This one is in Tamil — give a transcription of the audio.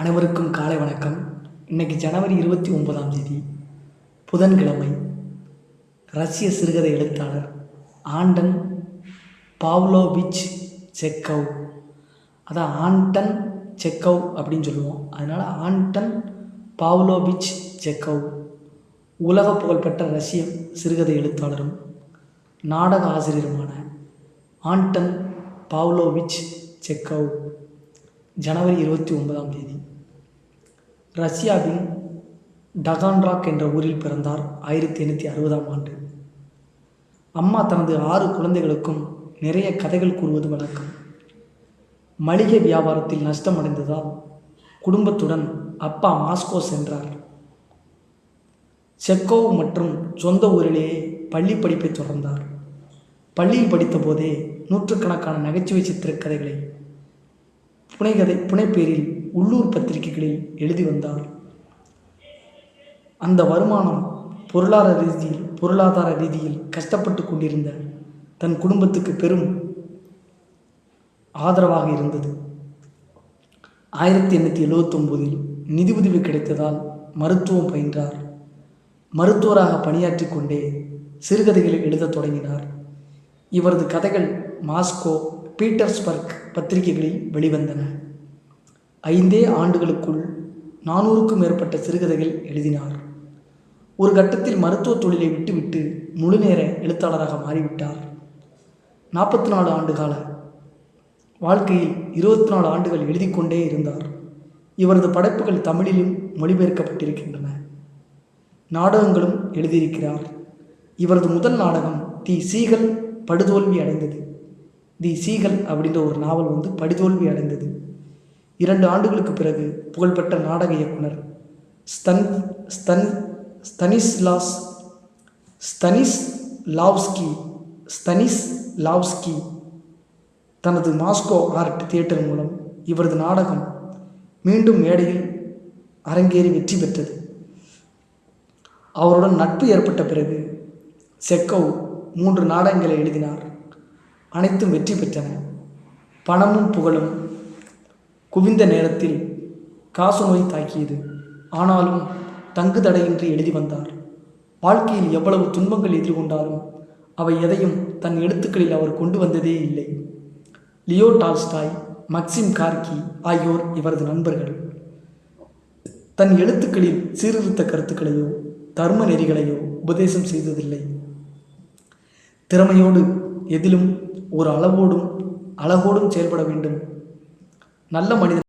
அனைவருக்கும் காலை வணக்கம். இன்னைக்கு ஜனவரி 29ஆம் தேதி புதன்கிழமை. ரஷ்ய சிறுகதை எழுத்தாளர் ஆண்டன் பாவ்லோவிச் செக்கவ், அதான் ஆண்டன் செக்கவ் அப்படின்னு சொல்லுவோம். அதனால் ஆண்டன் பாவ்லோவிச் செக்கவ் உலக புகழ்பெற்ற ரஷ்ய சிறுகதை எழுத்தாளரும் நாடக ஆசிரியருமான ஆண்டன் பாவ்லோவிச் செக்கவ் ஜனவரி 29ஆம் தேதி ரஷ்யாவின் டகான்ராக் என்ற ஊரில் பிறந்தார். 1860ஆம் ஆண்டு. அம்மா தனது 6 குழந்தைகளுக்கும் நிறைய கதைகள் கூறுவது வழக்கம். மளிகை வியாபாரத்தில் நஷ்டம் அடைந்ததால் குடும்பத்துடன் அப்பா மாஸ்கோ சென்றார். செக்கோவ் மற்றும் சொந்த ஊரிலேயே பள்ளி படிப்பை தொடர்ந்தார். பள்ளியில் படித்த போதே நூற்றுக்கணக்கான நகைச்சுவை சித்திரக்கதைகளை புனைப்பேரில் உள்ளூர் பத்திரிகைகளில் எழுதி வந்தார். அந்த வருமானம் பொருளாதார ரீதியில் கஷ்டப்பட்டு கொண்டிருந்த தன் குடும்பத்துக்கு பெரும் ஆதரவாக இருந்தது. 1879இல் நிதி உதவி கிடைத்ததால் மருத்துவம் பயின்றார். மருத்துவராக பணியாற்றி கொண்டே சிறுகதைகளை எழுதத் தொடங்கினார். இவரது கதைகள் மாஸ்கோ, பீட்டர்ஸ்பர்க் பத்திரிகைகளில் வெளிவந்தன. 5 ஆண்டுகளுக்குள் 400க்கும் மேற்பட்ட சிறுகதைகள் எழுதினார். ஒரு கட்டத்தில் மருத்துவ தொழிலை விட்டுவிட்டு முழுநேர எழுத்தாளராக மாறிவிட்டார். 44 ஆண்டுகால வாழ்க்கையில் 24 ஆண்டுகள் எழுதி கொண்டே இருந்தார். இவரது படைப்புகள் தமிழிலும் மொழிபெயர்க்கப்பட்டிருக்கின்றன. நாடகங்களும் எழுதியிருக்கிறார். இவரது முதல் நாடகம் தி சீகல் படுதோல்வி அடைந்தது. தி சீகல் அப்படின்ற ஒரு நாவல் படுதோல்வி அடைந்தது. 2 ஆண்டுகளுக்கு பிறகு புகழ்பெற்ற நாடக இயக்குனர் ஸ்தனிஸ்லாவ்ஸ்கி தனது மாஸ்கோ ஆர்ட் தியேட்டர் மூலம் இவரது நாடகம் மீண்டும் மேடையில் அரங்கேறி வெற்றி பெற்றது. அவருடன் நட்பு ஏற்பட்ட பிறகு செக்கவ் 3 நாடகங்களை எழுதினார். அனைத்தும் வெற்றி பெற்றன. பணமும் புகழும் குவிந்த நேரத்தில் காசநோய் தாக்கியது. ஆனாலும் தங்கு தடையின்றி எழுதி வந்தார். வாழ்க்கையில் எவ்வளவு துன்பங்கள் எதிர்கொண்டாலும் அவை எதையும் தன் எழுத்துக்களில் அவர் கொண்டு வந்ததே இல்லை. லியோ டால்ஸ்டாய், மக்சிம் கார்கி ஆகியோர் இவரது நண்பர்கள். தன் எழுத்துக்களில் சீர்திருத்த கருத்துக்களையோ தர்ம நெறிகளையோ உபதேசம் செய்ததில்லை. திறமையோடு எதிலும் ஒரு அழகோடும் செயல்பட வேண்டும். நல்ல மனிதன்